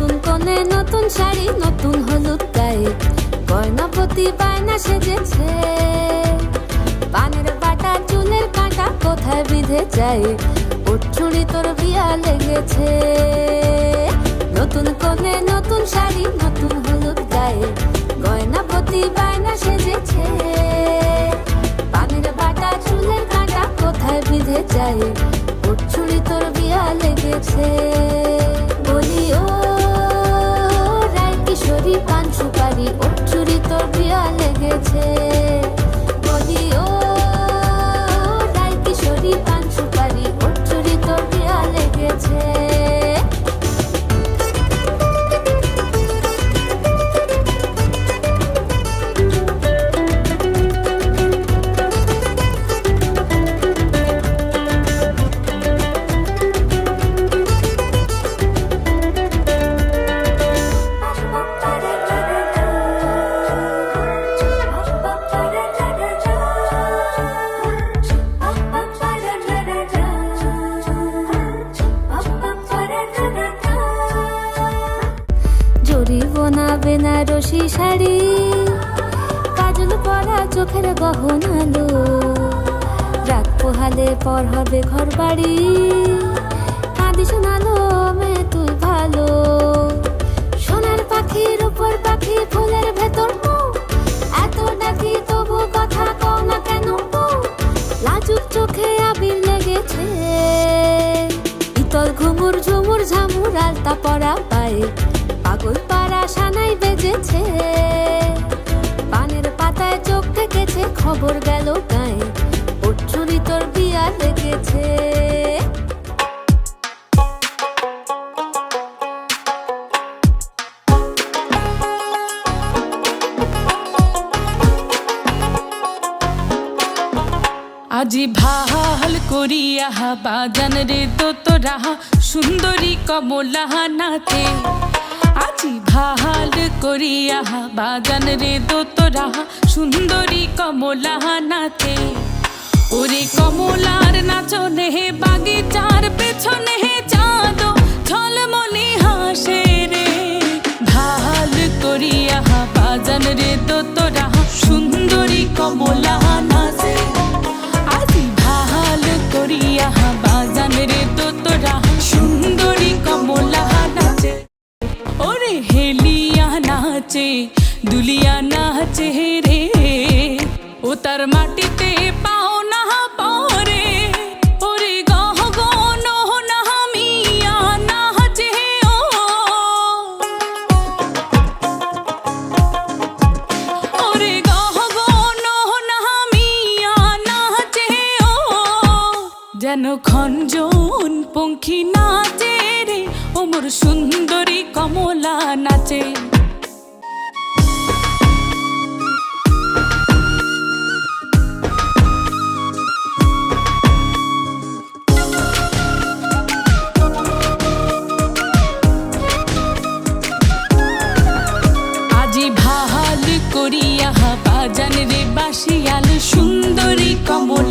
নতুন কোণে নতুন শাড়ি নতুন হলুদ গায়ে গয়নাপতি বায়না সেজেছে। পানের বাটা চুলের কাঁটা কোথায় বিঁধে যায়, ওর চুড়ি তোর বিয়া লেগেছে। নতুন কোণে নতুন শাড়ি নতুন হলুদ গায়ে গয়নাপতি বায়না সেজেছে। পানের বাটা চুলের কাঁটা কোথায় বিঁধে যায়, ওর চুড়ি তোর বিয়া লেগেছে। বলি ও রায় কিশোরী পান সুপারি, ওর চুড়ি তোর বিয়া লেগেছে। বলি ও রায় কিশোরী পান সুপারি, ওর চুড়ি তোর বিয়া লেগেছে। বেনারসি শাড়ি কাজল পরা চোখের গহনালো, রাত পোহালে পর হবে ঘর বাড়ি। কাঁদি শোনালো মে তুই ভালো, সোনার পাখির উপর পাখি ফুলের ভেতর এত ডাকি তবু কথা কও না কেন। লাজুক চোখে আবির লেগেছে, ইতল ঘুমুর ঝুমুর ঝামুর আলতা পরা পায়ে পাগল পাড়া সানাই বেজেছে। পানের পাতায় চোখ থেকেছে খবর গেল গায়ে, ওর চুরি তোর বিয়া লেগেছে। আজি ভাল করিয়া বাজান রে তোরা সুন্দরী কমলা নাচে। আজি ভাল করিয়া বাজান রে তোরা সুন্দরী কমলা নাচে। ওরে কমলার নাচনে বাগিচার পেছনে চাঁদ ঝলমলি হাসে রে। ভাল করিয়া বাজান রে তোরা সুন্দরী কমলা নাচে। আজি ভাল করিয়া বাজান রে তোরা সুন্দরী কমলা নাচে। ওরে হেলিয়া নাচে দুলিয়া নাচে রে, ও তার মাটিতে পাও না পরে। ওরে গহ গন নামিয়া নাচে ও, ওরে গহ গন নামিয়া নাচে ও, যেন খঞ্জন পঙ্খী নাচে রে, ও মোর সুন্দরী কমলা নাচে। আজি ভাল করিয়া বাজান রে বাসিয়াল সুন্দরী কমলা